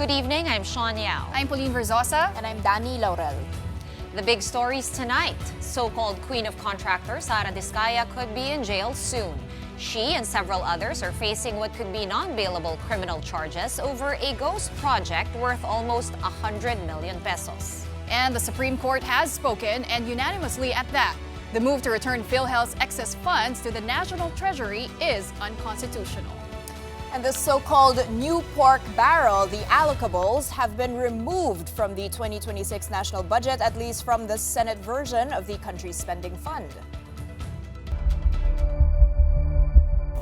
Good evening, I'm Shawn Yao. I'm Pauline Verzosa. And I'm Danny Laurel. The big stories tonight. So-called queen of contractors, Sara Discayas, could be in jail soon. She and several others are facing what could be non-bailable criminal charges over a ghost project worth almost 100 million pesos. And the Supreme Court has spoken, and unanimously at that. The move to return PhilHealth's excess funds to the National Treasury is unconstitutional. And the so-called new pork barrel, the allocables, have been removed from the 2026 national budget, at least from the Senate version of the country's spending fund.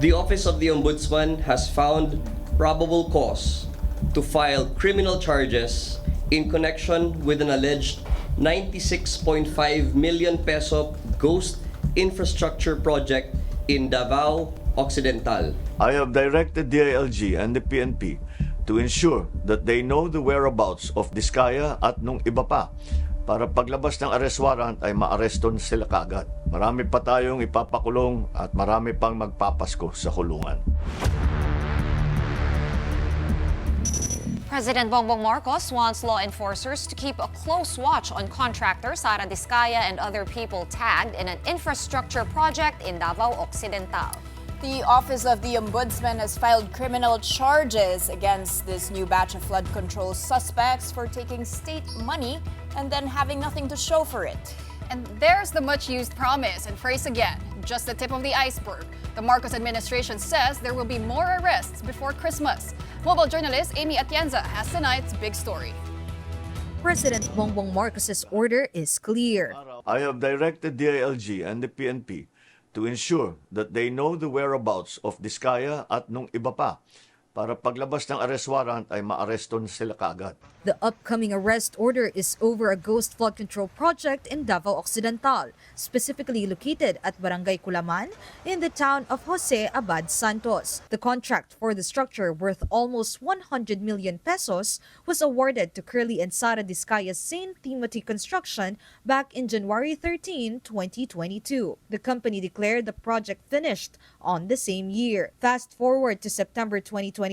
The Office of the Ombudsman has found probable cause to file criminal charges in connection with an alleged 96.5 million peso ghost infrastructure project in Davao Occidental. I have directed the DILG and the PNP to ensure that they know the whereabouts of Discayas at nung iba pa para paglabas ng arrest warrant ay maareston sila kaagad. Marami pa tayong ipapakulong at marami pang magpapasko sa kulungan. President Bongbong Marcos wants law enforcers to keep a close watch on contractor Sara Discayas and other people tagged in an infrastructure project in Davao Occidental. The Office of the Ombudsman has filed criminal charges against this new batch of flood control suspects for taking state money and then having nothing to show for it. And there's the much-used promise and phrase again, just the tip of the iceberg. The Marcos administration says there will be more arrests before Christmas. Mobile journalist Amy Atienza has tonight's big story. President Bongbong Marcos's order is clear. I have directed the DILG and the PNP to ensure that they know the whereabouts of Discayas at nung iba pa para paglabas ng arrest warrant ay maareston sila kaagad. The upcoming arrest order is over a ghost flood control project in Davao Occidental, specifically located at Barangay Culaman in the town of Jose Abad Santos. The contract for the structure, worth almost 100 million pesos, was awarded to Curly and Sara Discayas St. Timothy Construction back in January 13, 2022. The company declared the project finished on the same year. Fast forward to September 2025,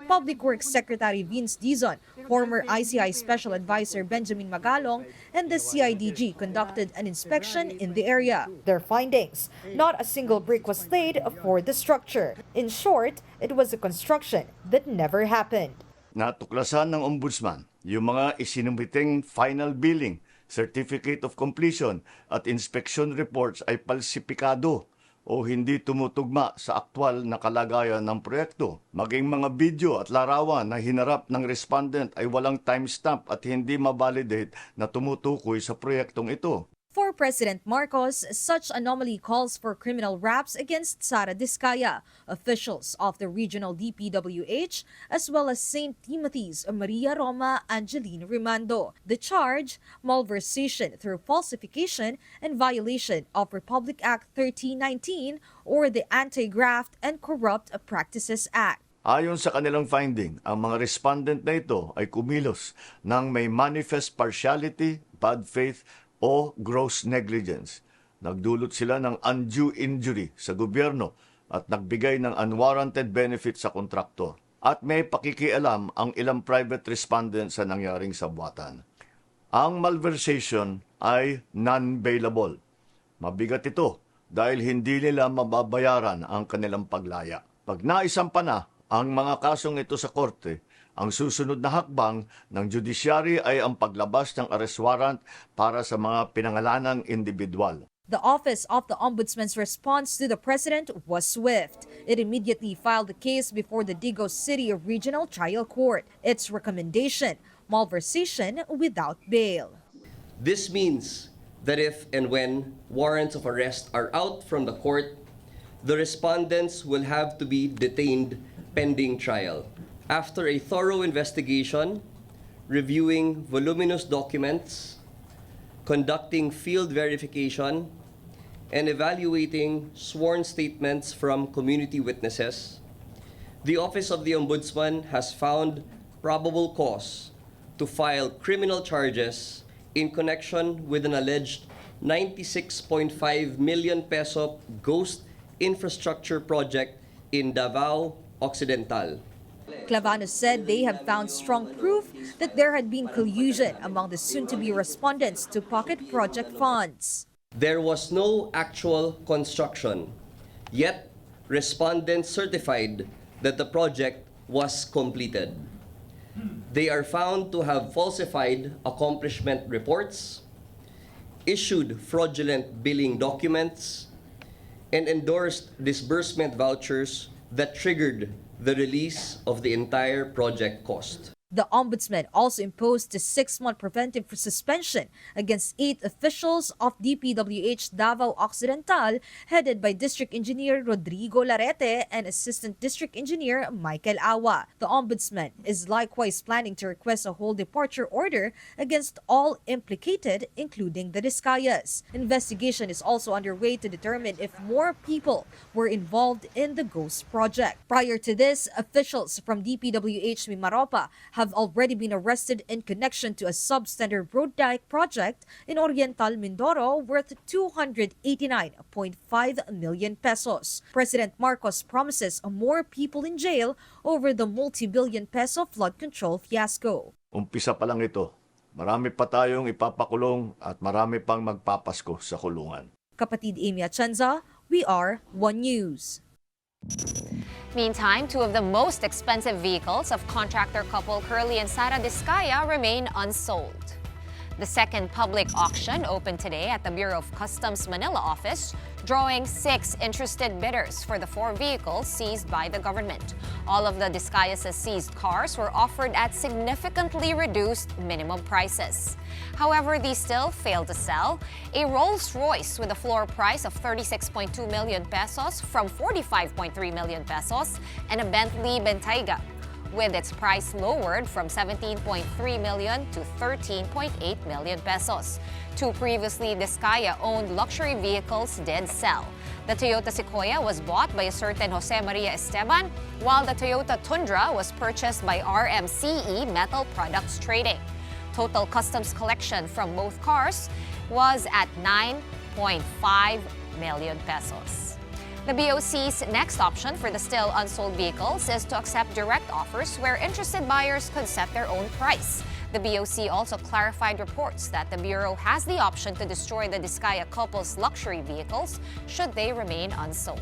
Public Works Secretary Vince Dizon, former ICI Special Advisor Benjamin Magalong, and the CIDG conducted an inspection in the area. Their findings: not a single brick was laid for the structure. In short, it was a construction that never happened. Natuklasan ng Ombudsman yung mga isinumiting final billing, certificate of completion at inspection reports ay palsipikado o hindi tumutugma sa aktwal na kalagayan ng proyekto. Maging mga video at larawan na hinarap ng respondent ay walang timestamp at hindi mabalidate na tumutukoy sa proyektong ito. For President Marcos, such anomaly calls for criminal raps against Sara Discayas, officials of the regional DPWH, as well as St. Timothy's Maria Roma Angeline Rimando. The charge: malversation through falsification and violation of Republic Act 1319 or the Anti-Graft and Corrupt Practices Act. Ayon sa kanilang finding, ang mga respondent na ito ay kumilos ng may manifest partiality, bad faith, o gross negligence. Nagdulot sila ng undue injury sa gobyerno at nagbigay ng unwarranted benefit sa kontraktor. At may pakikialam ang ilang private respondents sa nangyaring sabwatan. Ang malversation ay non-bailable. Mabigat ito dahil hindi nila mababayaran ang kanilang paglaya. Pag naisampa na ang mga kasong ito sa korte, ang susunod na hakbang ng judiciary ay ang paglabas ng arrest warrant para sa mga pinangalanang individual. The Office of the Ombudsman's response to the President was swift. It immediately filed the case before the Digos City Regional Trial Court. Its recommendation: malversation without bail. This means that if and when warrants of arrest are out from the court, the respondents will have to be detained pending trial. After a thorough investigation, reviewing voluminous documents, conducting field verification, and evaluating sworn statements from community witnesses, the Office of the Ombudsman has found probable cause to file criminal charges in connection with an alleged 96.5 million peso ghost infrastructure project in Davao Occidental. Clavano said they have found strong proof that there had been collusion among the soon-to-be respondents to pocket project funds. There was no actual construction, yet respondents certified that the project was completed. They are found to have falsified accomplishment reports, issued fraudulent billing documents, and endorsed disbursement vouchers that triggered the release of the entire project cost. The Ombudsman also imposed a 6-month preventive suspension against 8 officials of DPWH Davao Occidental, headed by District Engineer Rodrigo Larete and Assistant District Engineer Michael Awa. The Ombudsman is likewise planning to request a whole departure order against all implicated, including the Discayas. Investigation is also underway to determine if more people were involved in the ghost project. Prior to this, officials from DPWH Mimaropa have already been arrested in connection to a substandard road dike project in Oriental Mindoro worth 289.5 million pesos. President Marcos promises more people in jail over the multi-billion peso flood control fiasco. Umpisa pa lang ito. Marami pa tayong ipapakulong at marami pang magpapasko sa kulungan. Kapatid Amy Atienza, we are One News. Meantime, 2 of the most expensive vehicles of contractor couple Curly and Sara Discaya remain unsold. The second public auction opened today at the Bureau of Customs Manila office, drawing 6 interested bidders for the 4 vehicles seized by the government. All of the Discayas' seized cars were offered at significantly reduced minimum prices. However, these still failed to sell. A Rolls-Royce with a floor price of 36.2 million pesos from 45.3 million pesos and a Bentley Bentayga with its price lowered from 17.3 million to 13.8 million pesos. 2 previously Discaya-owned luxury vehicles did sell. The Toyota Sequoia was bought by a certain Jose Maria Esteban, while the Toyota Tundra was purchased by RMCE Metal Products Trading. Total customs collection from both cars was at 9.5 million pesos. The BOC's next option for the still unsold vehicles is to accept direct offers where interested buyers could set their own price. The BOC also clarified reports that the Bureau has the option to destroy the Discaya couple's luxury vehicles should they remain unsold.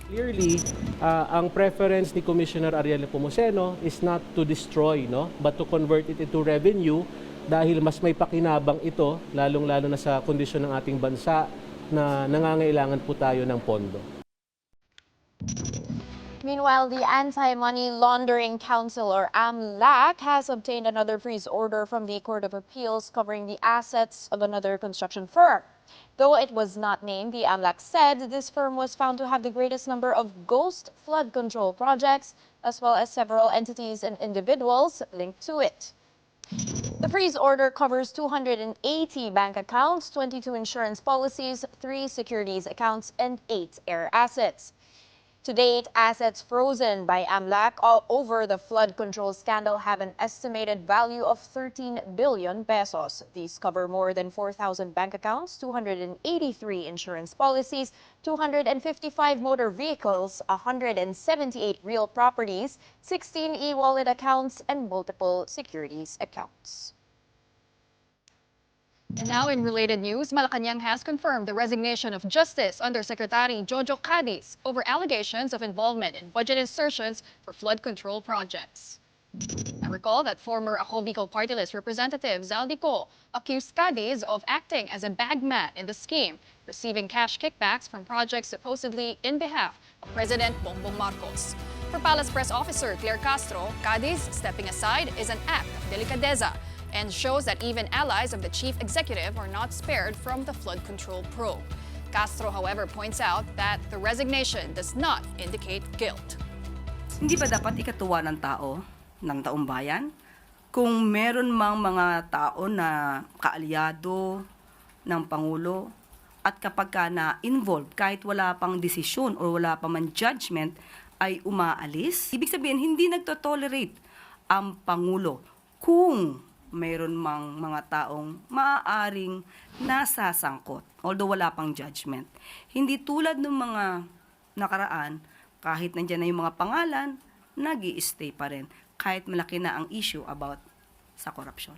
Clearly, ang preference ni Commissioner Ariel Nepomuceno is not to destroy, but to convert it into revenue dahil mas may pakinabang ito, lalong-lalo na sa kondisyon ng ating bansa na nangangailangan po tayo ng pondo. Meanwhile, the Anti-Money Laundering Council, or AMLAC, has obtained another freeze order from the Court of Appeals covering the assets of another construction firm. Though it was not named, the AMLAC said this firm was found to have the greatest number of ghost flood control projects, as well as several entities and individuals linked to it. The freeze order covers 280 bank accounts, 22 insurance policies, 3 securities accounts, and 8 air assets. To date, assets frozen by AMLAC over the flood control scandal have an estimated value of 13 billion pesos. These cover more than 4,000 bank accounts, 283 insurance policies, 255 motor vehicles, 178 real properties, 16 e-wallet accounts, and multiple securities accounts. And now in related news, Malacanang has confirmed the resignation of Justice Undersecretary Jojo Cadiz over allegations of involvement in budget insertions for flood control projects. I recall that former Ako Bicol Party List Representative Zaldico accused Cadiz of acting as a bagman in the scheme, receiving cash kickbacks from projects supposedly in behalf of President Bongbong Marcos. For Palace Press Officer Claire Castro, Cadiz stepping aside is an act of delicadeza and shows that even allies of the chief executive are not spared from the flood control probe. Castro, however, points out that the resignation does not indicate guilt. Hindi ba dapat ikatuwa ng tao, ng taong bayan? Kung meron mang mga tao na kaalyado ng Pangulo at kapag ka na-involved kahit wala pang desisyon o wala pa man judgment ay umaalis, ibig sabihin hindi nagtotolerate ang Pangulo kung mayroon mang mga taong maaaring nasasangkot, although wala pang judgment. Hindi tulad ng mga nakaraan, kahit nandiyan na yung mga pangalan, nag-i-stay pa rin kahit malaki na ang issue about sa korupsyon.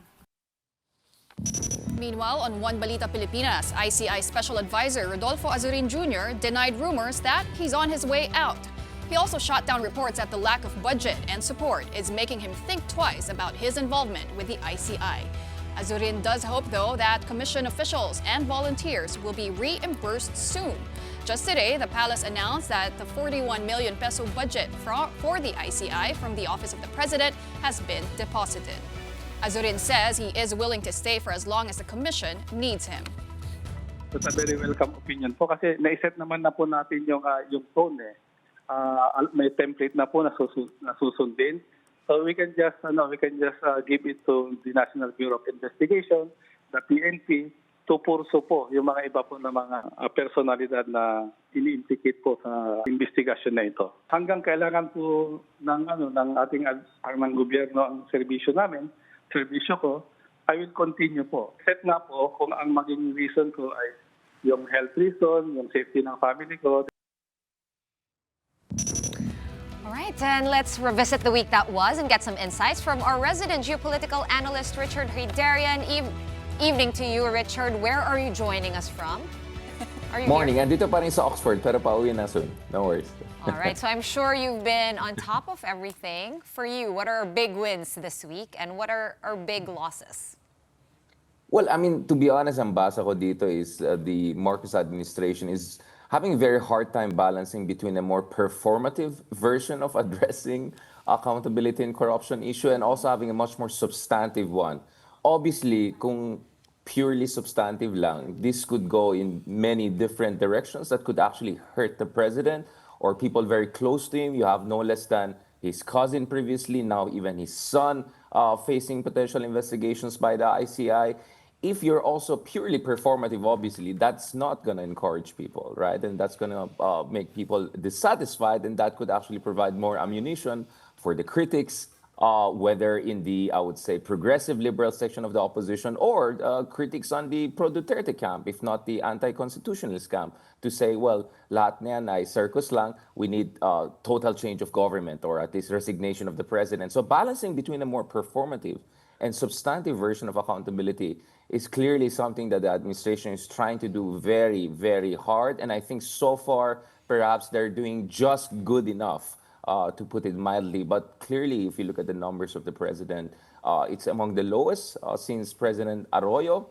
Meanwhile, on One Balita Pilipinas, ICI Special Advisor Rodolfo Azurin Jr. denied rumors that he's on his way out. He also shot down reports that the lack of budget and support is making him think twice about his involvement with the ICI. Azurin does hope, though, that commission officials and volunteers will be reimbursed soon. Just today, the palace announced that the 41 million peso budget for the ICI from the Office of the President has been deposited. Azurin says he is willing to stay for as long as the commission needs him. It's a very welcome opinion po kasi naiset naman na po natin yung tone eh. May template na po na susundin. So we can just give it to the National Bureau of Investigation, the PNP, to pursue po yung mga iba po na mga personalidad na ini-implicate po sa investigasyon na ito. Hanggang kailangan po ng ating ng gobyerno ang serbisyo namin, serbisyo ko, I will continue po. Set na po kung ang maging reason ko ay yung health reason, yung safety ng family ko. All right, and let's revisit the week that was and get some insights from our resident geopolitical analyst, Richard Hridarian. Evening to you, Richard. Where are you joining us from? Are you Morning. here? Andito pa rin sa Oxford, pero pauwi na soon. No worries. All right, so I'm sure you've been on top of everything. For you, what are our big wins this week and what are our big losses? Well, I mean, to be honest, ang basa ko dito is the Marcos administration is having a very hard time balancing between a more performative version of addressing accountability and corruption issue and also having a much more substantive one. Obviously, kung purely substantive lang, this could go in many different directions that could actually hurt the president or people very close to him. You have no less than his cousin previously, now even his son facing potential investigations by the ICI. If you're also purely performative, obviously, that's not going to encourage people, right? And that's going to make people dissatisfied, and that could actually provide more ammunition for the critics, whether in the, I would say, progressive liberal section of the opposition or critics on the pro-Duterte camp, if not the anti-constitutionalist camp, to say, well, lahat na yan ay circus lang, we need total change of government or at least resignation of the president. So balancing between a more performative and substantive version of accountability is clearly something that the administration is trying to do very, very hard. And I think so far, perhaps they're doing just good enough, to put it mildly. But clearly, if you look at the numbers of the president, it's among the lowest since President Arroyo.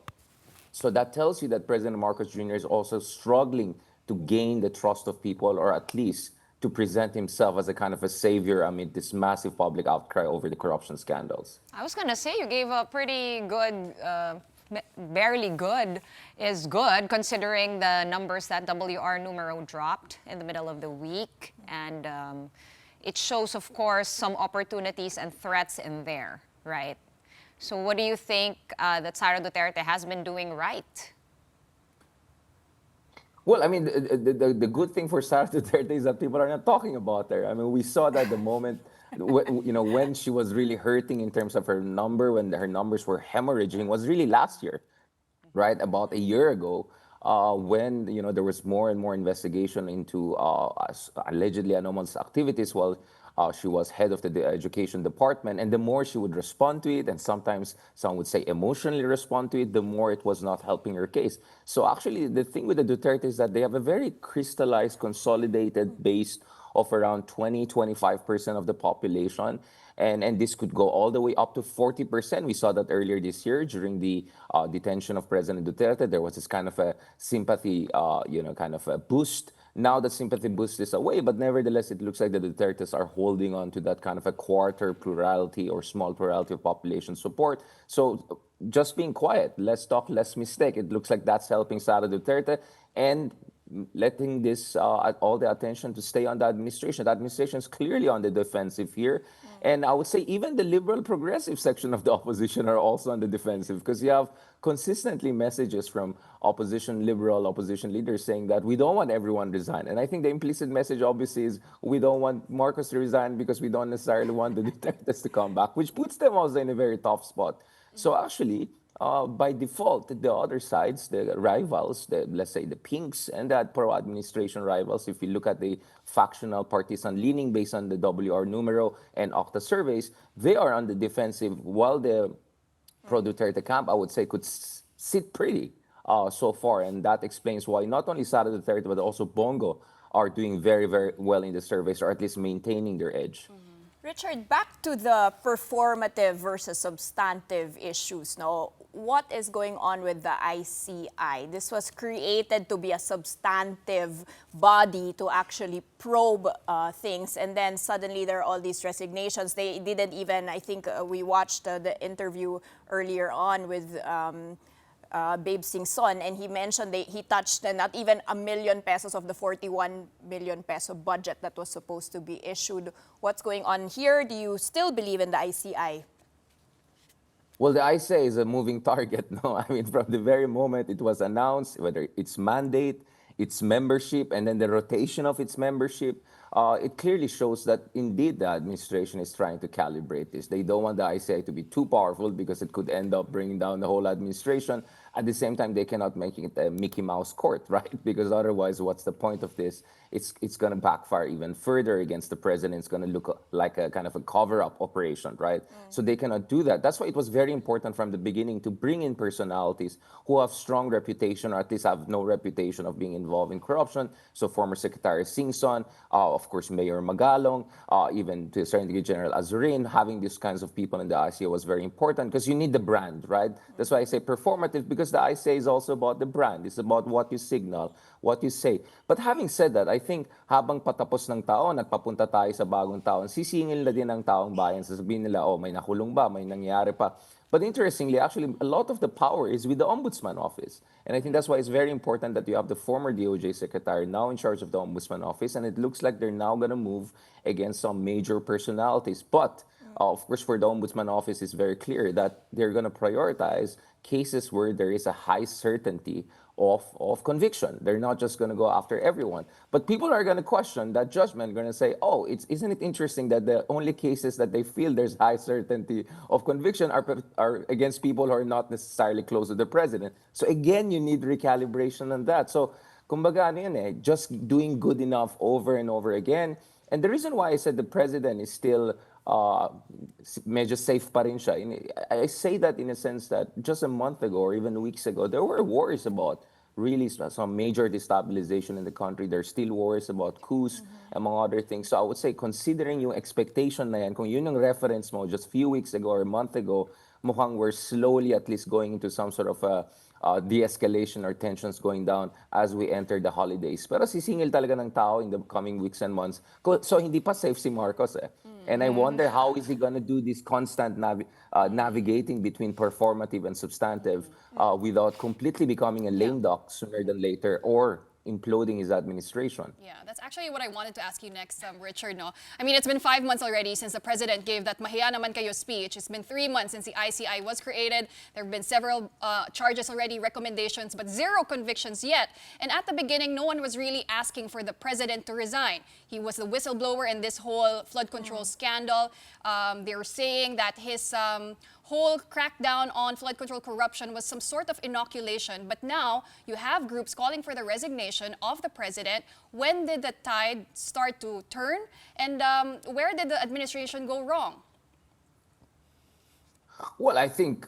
So that tells you that President Marcos Jr. is also struggling to gain the trust of people, or at least to present himself as a kind of a savior amid this massive public outcry over the corruption scandals. I was going to say you gave a pretty good, barely good is good, considering the numbers that WR Numero dropped in the middle of the week. And it shows, of course, some opportunities and threats in there, right? So what do you think that Sara Duterte has been doing right? Well, I mean, the good thing for Sara Duterte is that people are not talking about her. I mean, we saw that the moment, when she was really hurting in terms of her number, when her numbers were hemorrhaging, was really last year, right? About a year ago, when, there was more and more investigation into allegedly anomalous activities while she was head of the education department. And the more she would respond to it, and sometimes some would say emotionally respond to it, the more it was not helping her case. So actually, the thing with the Duterte is that they have a very crystallized, consolidated base of around 20-25% of the population. And this could go all the way up to 40%. We saw that earlier this year during the detention of President Duterte. There was this kind of a sympathy, kind of a boost. Now the sympathy boost is away, but nevertheless, it looks like the Dutertes are holding on to that kind of a quarter plurality or small plurality of population support. So just being quiet, less talk, less mistake. It looks like that's helping Sara Duterte and letting this all the attention to stay on the administration. The administration is clearly on the defensive here. And I would say even the liberal progressive section of the opposition are also on the defensive, because you have consistently messages from liberal opposition leaders saying that we don't want everyone to resign. And I think the implicit message obviously is we don't want Marcos to resign because we don't necessarily want the Dutertes to come back, which puts them also in a very tough spot. So actually, by default, the other sides, the rivals, let's say the Pinks and the pro-administration rivals, if you look at the factional partisan leaning based on the WR numero and Octa surveys, they are on the defensive, while the pro-Duterte camp, I would say, could sit pretty so far. And that explains why not only Sara Duterte, but also Bongo are doing very, very well in the surveys, or at least maintaining their edge. Richard, back to the performative versus substantive issues. No, what is going on with the ICI? This was created to be a substantive body to actually probe things, and then suddenly there are all these resignations. They didn't even, I think we watched the interview earlier on with Babe Sing Son, and he mentioned he touched not even $1 million of the 41 million peso budget that was supposed to be issued. What's going on here? Do you still believe in the ICI? Well, the ICI is a moving target, no? I mean, from the very moment it was announced, whether its mandate, its membership, and then the rotation of its membership, it clearly shows that indeed the administration is trying to calibrate this. They don't want the ICI to be too powerful because it could end up bringing down the whole administration. At the same time, they cannot make it a Mickey Mouse court, right? Because otherwise, what's the point of this? It's going to backfire even further against the president. It's going to look like a kind of a cover-up operation, right? So they cannot do that. That's why it was very important from the beginning to bring in personalities who have strong reputation, or at least have no reputation of being involved in corruption. So former Secretary Singson, of course, Mayor Magalong, even to a certain degree, General Azurin, having these kinds of people in the ICI was very important because you need the brand, right? That's why I say performative, because the ICI is also about the brand. It's about what you signal, what you say. But having said that, I think habang patapos ng taon at papunta tayo sa bagong taon, sisingil na din ng taong bayan. Sasabihin nila, oh, may nakulong ba? May nangyari pa? But interestingly, actually, a lot of the power is with the Ombudsman office. And I think that's why it's very important that you have the former DOJ secretary now in charge of the Ombudsman office. And it looks like they're now going to move against some major personalities. But of course, for the Ombudsman office, it's very clear that they're going to prioritize cases where there is a high certainty of conviction. They're not just going to go after everyone. But people are going to question that judgment, going to say, oh, isn't it interesting that the only cases that they feel there's high certainty of conviction are against people who are not necessarily close to the president. So again, you need recalibration on that. So kumbaga ano yun eh, just doing good enough over and over again. And the reason why I said the president is still medyo safe pa rin siya. I say that in a sense that just a month ago or even weeks ago, there were worries about really some major destabilization in the country. There's still worries about coups, among other things. So I would say, considering yung expectation na yan, kung yun yung reference mo just a few weeks ago or a month ago, mukhang we're slowly at least going into some sort of a de-escalation or tensions going down as we enter the holidays. Pero sisingil talaga ng tao in the coming weeks and months. So hindi pa safe si Marcos eh. And I wonder how is he going to do this constant navigating between performative and substantive without completely becoming a lame duck sooner than later, or imploding his administration. Yeah, that's actually what I wanted to ask you next, Richard. No, I mean, it's been 5 months already since the president gave that "Mahiya naman kayo" speech. It's been 3 months since the ICI was created. There have been several charges already, recommendations, but zero convictions yet. And at the beginning, no one was really asking for the president to resign. He was the whistleblower in this whole flood control scandal. They were saying that his whole crackdown on flood control corruption was some sort of inoculation. But now you have groups calling for the resignation of the president. When did the tide start to turn? And where did the administration go wrong? Well, I think,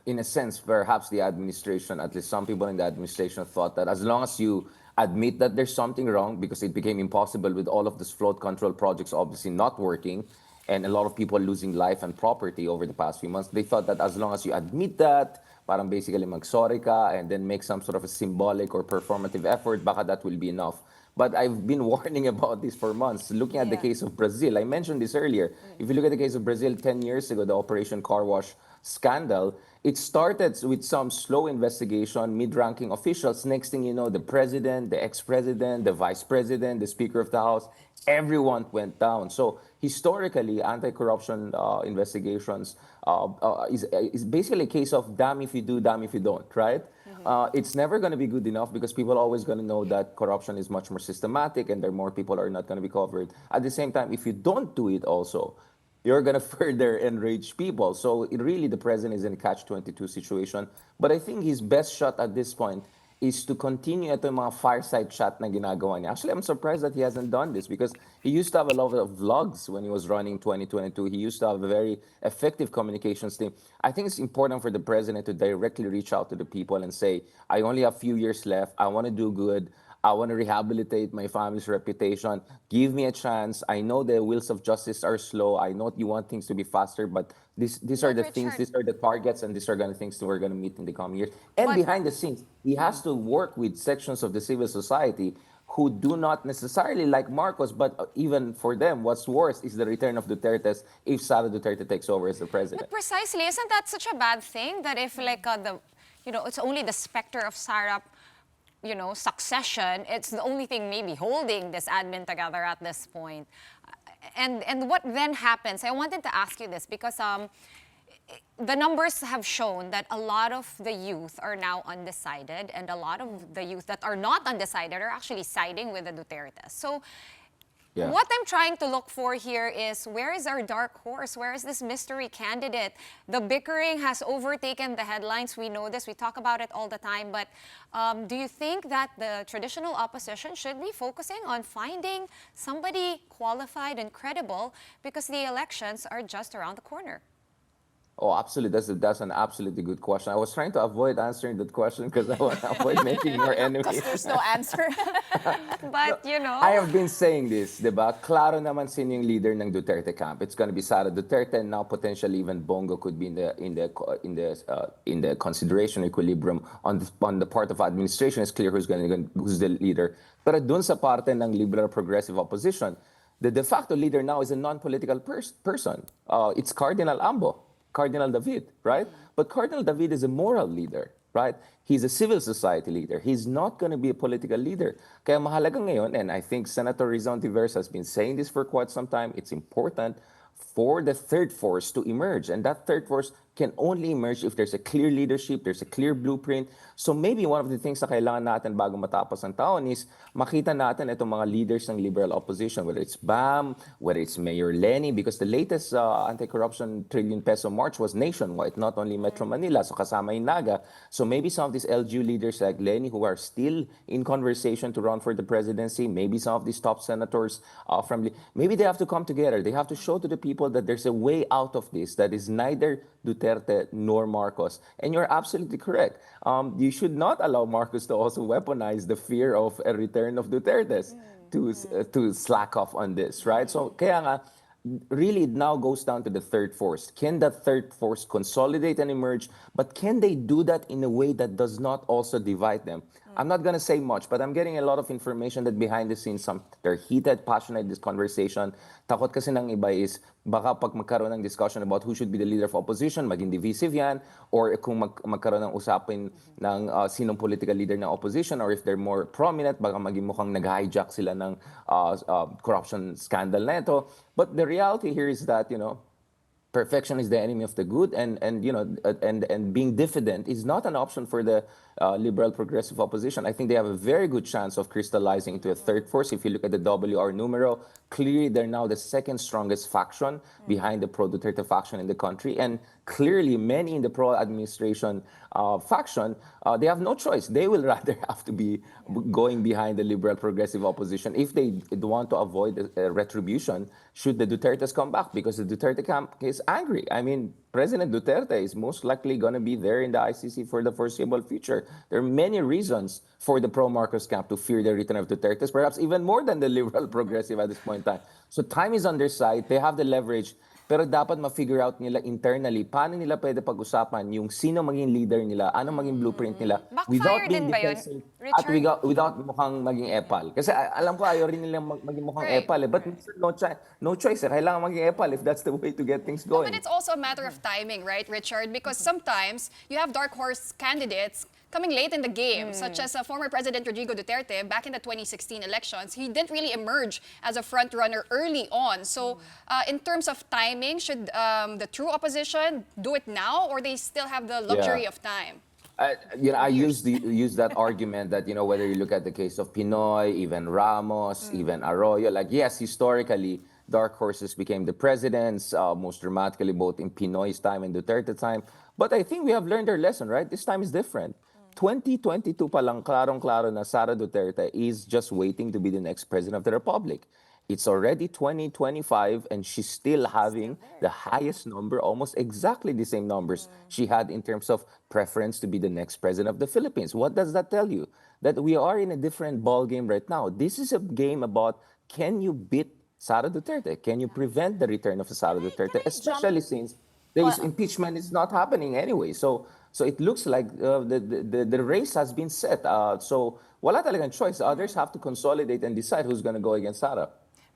in a sense, perhaps the administration, at least some people in the administration, thought that as long as you admit that there's something wrong, because it became impossible with all of these flood control projects obviously not working, and a lot of people losing life and property over the past few months, they thought that as long as you admit that, parang basically mag-sorry ka, and then make some sort of a symbolic or performative effort, baka that will be enough. But I've been warning about this for months. Looking at the case of Brazil, I mentioned this earlier. If you look at the case of Brazil 10 years ago, the Operation Car Wash scandal, it started with some slow investigation, mid-ranking officials. Next thing you know, the president, the ex-president, the vice president, the speaker of the house, everyone went down. So historically, anti-corruption investigations is basically a case of damn if you do, damn if you don't, right? It's never going to be good enough because people are always going to know that corruption is much more systematic and there are more people are not going to be covered. At the same time, if you don't do it also, you're going to further enrage people. So really, the president is in a catch-22 situation. But I think his best shot at this point is to continue ito yung mga fireside chat na ginagawa niya. Actually, I'm surprised that he hasn't done this because he used to have a lot of vlogs when he was running 2022. He used to have a very effective communications team. I think it's important for the president to directly reach out to the people and say, I only have a few years left. I want to do good. I want to rehabilitate my family's reputation. Give me a chance. I know the wheels of justice are slow. I know you want things to be faster, but these are the things, these are the targets, and these are the things that we're going to meet in the coming years. And behind the scenes, he has to work with sections of the civil society who do not necessarily like Marcos, but even for them, what's worse is the return of Duterte's if Sara Duterte takes over as the president. But precisely, isn't that such a bad thing that if like it's only the specter of Sarah, succession, it's the only thing maybe holding this admin together at this point. And what then happens? I wanted to ask you this because the numbers have shown that a lot of the youth are now undecided, and a lot of the youth that are not undecided are actually siding with the Dutertes. So what I'm trying to look for here is, where is our dark horse? Where is this mystery candidate? The bickering has overtaken the headlines. We know this. We talk about it all the time. But do you think that the traditional opposition should be focusing on finding somebody qualified and credible because the elections are just around the corner? Oh, absolutely. That's an absolutely good question. I was trying to avoid answering that question because I want to avoid making more enemies. Because there's no answer. But, I have been saying this, diba? Klaro naman sino yung leader ng Duterte camp. It's going to be Sara Duterte, and now potentially even Bongo could be in the consideration equilibrium on the part of administration. It's clear who's the leader. Pero dun sa parte ng liberal progressive opposition, the de facto leader now is a non-political person. It's Cardinal Ambo. Cardinal David, right? But Cardinal David is a moral leader, right? He's a civil society leader. He's not going to be a political leader. Kaya mahalaga ngayon, and I think Senator Rizon Tiveros has been saying this for quite some time, it's important for the third force to emerge. And that third force can only emerge if there's a clear leadership, there's a clear blueprint. So maybe one of the things na kailangan natin bago matapos ang taon is makita natin itong mga leaders ng liberal opposition, whether it's BAM, whether it's Mayor Lenny, because the latest anti-corruption trillion peso march was nationwide, not only Metro Manila, so kasama yung Naga. So maybe some of these LGU leaders like Lenny who are still in conversation to run for the presidency, maybe some of these top senators maybe they have to come together. They have to show to the people that there's a way out of this that is neither Duterte nor Marcos. And you're absolutely correct. You should not allow Marcos to also weaponize the fear of a return of Duterte's to slack off on this, right? So kaya nga, really it now goes down to the third force. Can that third force consolidate and emerge? But can they do that in a way that does not also divide them? I'm not going to say much, but I'm getting a lot of information that behind the scenes, they're heated, passionate, this conversation. Takot kasi ng iba is, baka pag magkaroon ng discussion about who should be the leader of opposition, maging divisive yan, or kung magkaroon ng usapin ng sinong political leader ng opposition, or if they're more prominent, baka maging mukhang nag-hijack sila ng corruption scandal na ito. But the reality here is that, perfection is the enemy of the good, and being diffident is not an option for the liberal progressive opposition. I think they have a very good chance of crystallizing into a third force. If you look at the WR numero, clearly they're now the second strongest faction behind the pro-Duterte faction in the country, and clearly many in the pro-administration faction, they have no choice. They will rather have to be going behind the liberal progressive opposition if they want to avoid a retribution should the Dutertes come back, because the Duterte camp is angry. I mean, President Duterte is most likely going to be there in the ICC for the foreseeable future. There are many reasons for the pro-Marcos camp to fear the return of Dutertes, perhaps even more than the liberal progressive at this point in time. So time is on their side. They have the leverage. Pero dapat ma-figure out nila internally paano nila pwede pag-usapan yung sino maging leader nila, ano maging blueprint nila, without being defensive at without mukhang maging epal. Kasi alam ko ayaw rin nilang maging mukhang epal. But no choice. Kailangan maging epal if that's the way to get things going. But it's also a matter of timing, right, Richard? Because sometimes you have dark horse candidates coming late in the game, such as former President Rodrigo Duterte back in the 2016 elections. He didn't really emerge as a front runner early on. So in terms of timing, should the true opposition do it now, or they still have the luxury of time? I use that argument that, whether you look at the case of Pinoy, even Ramos, even Arroyo, yes, historically, dark horses became the presidents, most dramatically both in Pinoy's time and Duterte time. But I think we have learned our lesson, right? This time is different. 2022 pa lang, klarong-klaro na Sara Duterte is just waiting to be the next president of the Republic. It's already 2025 and she's still having the highest number, almost exactly the same numbers she had in terms of preference to be the next president of the Philippines. What does that tell you? That we are in a different ball game right now. This is a game about, can you beat Sara Duterte? Can you prevent the return of Sara Duterte? Especially since there is impeachment is not happening anyway. So it looks like the race has been set. So wala talagang choice. Others have to consolidate and decide who's going to go against Sara.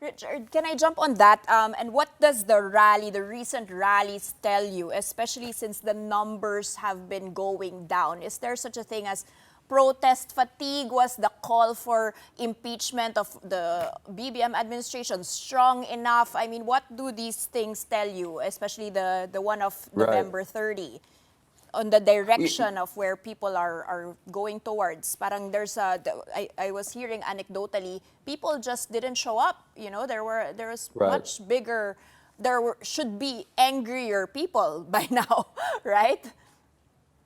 Richard, can I jump on that? And what does the recent rallies tell you, especially since the numbers have been going down? Is there such a thing as protest fatigue? Was the call for impeachment of the BBM administration strong enough? I mean, what do these things tell you, especially the one of November 30? On the direction of where people are going towards. Parang there's I was hearing anecdotally, people just didn't show up. You know, there was much bigger, should be angrier people by now, right?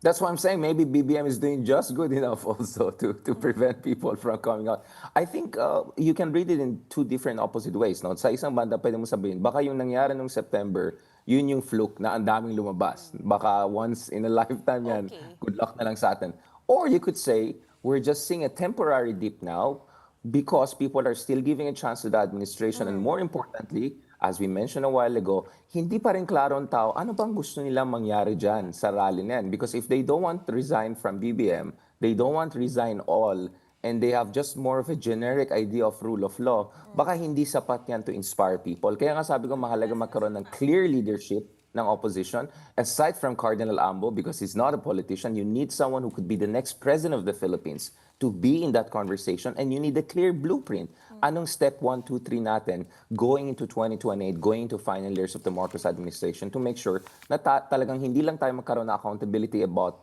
That's why I'm saying maybe BBM is doing just good enough also to prevent people from coming out. I think you can read it in two different opposite ways. No? Sa isang banda, pwede mo sabihin, baka yung nangyari nung September, yun yung fluke na ang daming lumabas. Baka once in a lifetime yan, good luck na lang sa atin. Or you could say, we're just seeing a temporary dip now because people are still giving a chance to the administration. And more importantly, as we mentioned a while ago, hindi pa rin klaro ang tao, ano bang gusto nilang mangyari dyan sa rally na yan? Because if they don't want to resign from BBM, they don't want to resign all, and they have just more of a generic idea of rule of law, baka hindi sapat yan to inspire people. Kaya nga sabi ko, mahalaga magkaroon ng clear leadership ng opposition. Aside from Cardinal Ambo, because he's not a politician, you need someone who could be the next president of the Philippines to be in that conversation, and you need a clear blueprint. Anong step 1, 2, 3 natin going into 2028, going into final years of the Marcos administration to make sure na talagang hindi lang tayo magkaroon ng accountability about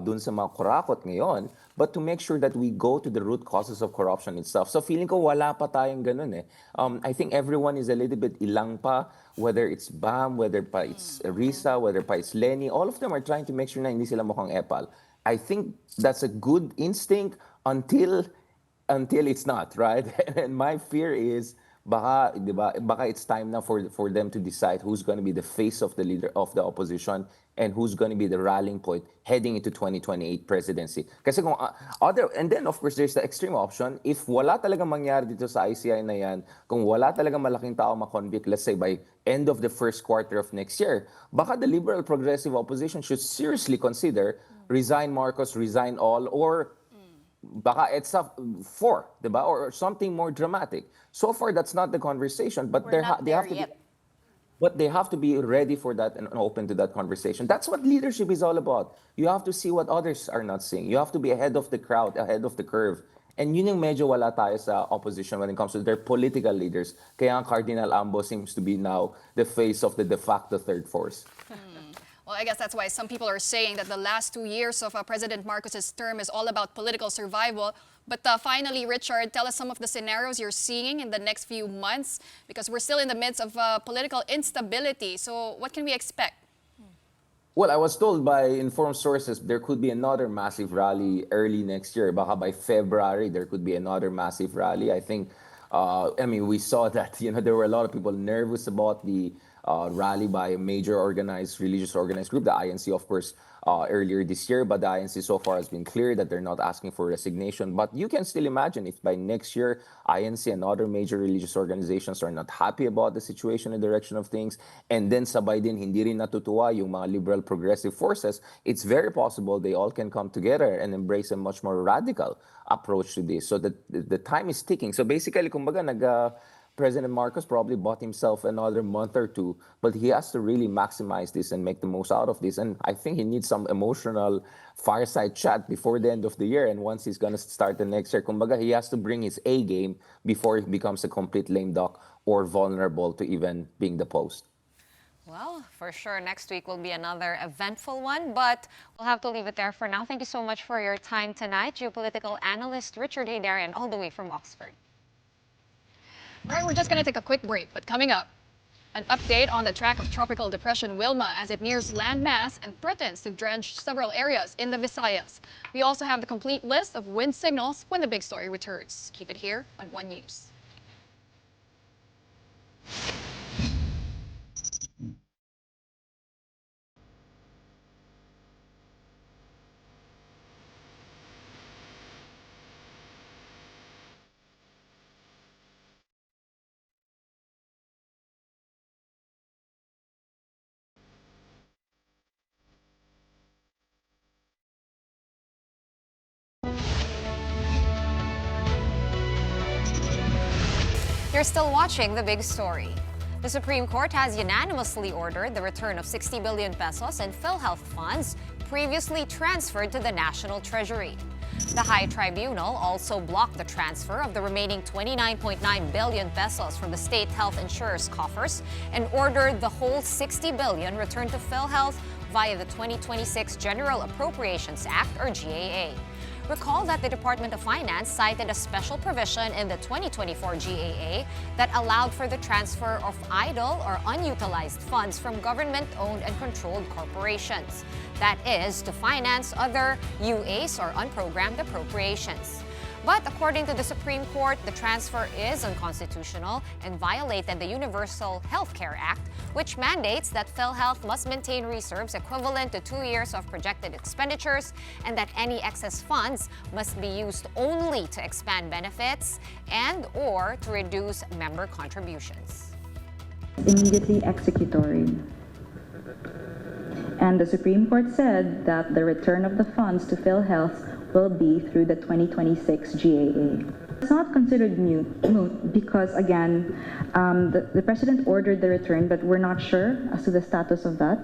dun sa mga kurakot ngayon, but to make sure that we go to the root causes of corruption itself. So feeling ko wala pa tayong ganun eh. I think everyone is a little bit ilang pa, whether it's BAM, whether pa it's Risa, whether pa it's Lenny, all of them are trying to make sure na hindi sila mukhang epal. I think that's a good instinct until it's not, right? And my fear is baka it's time now for them to decide who's going to be the face of the leader of the opposition and who's going to be the rallying point heading into 2028 presidency. Kasi kung and then of course there's the extreme option, if wala talagang mangyari dito sa ICI na yan, kung wala talagang malaking tao ma-convict, let's say by end of the first quarter of next year, baka the liberal progressive opposition should seriously consider resign Marcos, resign all, or baka it's a 4, diba? Or something more dramatic. So far, that's not the conversation, but they have to be ready for that and open to that conversation. That's what leadership is all about. You have to see what others are not seeing. You have to be ahead of the crowd, ahead of the curve. And yun yung medyo wala tayo sa opposition when it comes to their political leaders. Kaya Cardinal Ambo seems to be now the face of the de facto third force. Well, I guess that's why some people are saying that the last 2 years of President Marcos's term is all about political survival. But finally, Richard, tell us some of the scenarios you're seeing in the next few months, because we're still in the midst of political instability. So what can we expect? Well, I was told by informed sources there could be another massive rally early next year. Baka by February, there could be another massive rally. I think, we saw that, there were a lot of people nervous about the rally by a major religious organized group, the INC, of course, earlier this year. But the INC so far has been clear that they're not asking for resignation. But you can still imagine if by next year, INC and other major religious organizations are not happy about the situation and direction of things, and then sabay din hindi rin natutuwa yung mga liberal progressive forces, it's very possible they all can come together and embrace a much more radical approach to this. So the time is ticking. So basically, kumbaga, President Marcos probably bought himself another month or two, but he has to really maximize this and make the most out of this. And I think he needs some emotional fireside chat before the end of the year. And once he's going to start the next year, kumbaga, he has to bring his A game before he becomes a complete lame duck or vulnerable to even being deposed. Well, for sure, next week will be another eventful one, but we'll have to leave it there for now. Thank you so much for your time tonight. Geopolitical analyst Richard Haydarian, all the way from Oxford. All right, we're just going to take a quick break, but coming up, an update on the track of Tropical Depression Wilma as it nears landmass and threatens to drench several areas in the Visayas. We also have the complete list of wind signals when the big story returns. Keep it here on One News. You're still watching The Big Story. The Supreme Court has unanimously ordered the return of 60 billion pesos in PhilHealth funds previously transferred to the National Treasury. The High Tribunal also blocked the transfer of the remaining 29.9 billion pesos from the state health insurers' coffers and ordered the whole 60 billion returned to PhilHealth via the 2026 General Appropriations Act, or GAA. Recall that the Department of Finance cited a special provision in the 2024 GAA that allowed for the transfer of idle or unutilized funds from government-owned and controlled corporations. That is, to finance other UAs or unprogrammed appropriations. But according to the Supreme Court, the transfer is unconstitutional and violated the Universal Health Care Act, which mandates that PhilHealth must maintain reserves equivalent to 2 years of projected expenditures and that any excess funds must be used only to expand benefits and/or to reduce member contributions. Immediately executory. And the Supreme Court said that the return of the funds to PhilHealth will be through the 2026 GAA. It's not considered moot because, again, the President ordered the return, but we're not sure as to the status of that.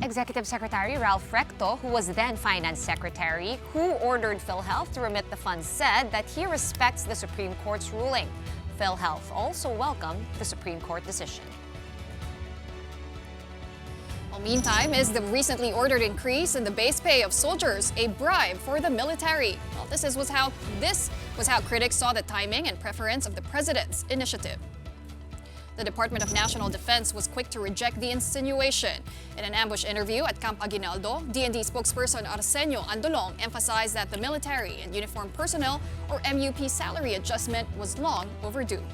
Executive Secretary Ralph Recto, who was then Finance Secretary, who ordered PhilHealth to remit the funds, said that he respects the Supreme Court's ruling. PhilHealth also welcomed the Supreme Court decision. Well, meantime, is the recently ordered increase in the base pay of soldiers a bribe for the military? Well, this was how critics saw the timing and preference of the president's initiative. The Department of National Defense was quick to reject the insinuation. In an ambush interview at Camp Aguinaldo, DND spokesperson Arsenio-Andolong emphasized that the military and uniformed personnel, or MUP salary adjustment, was long overdue.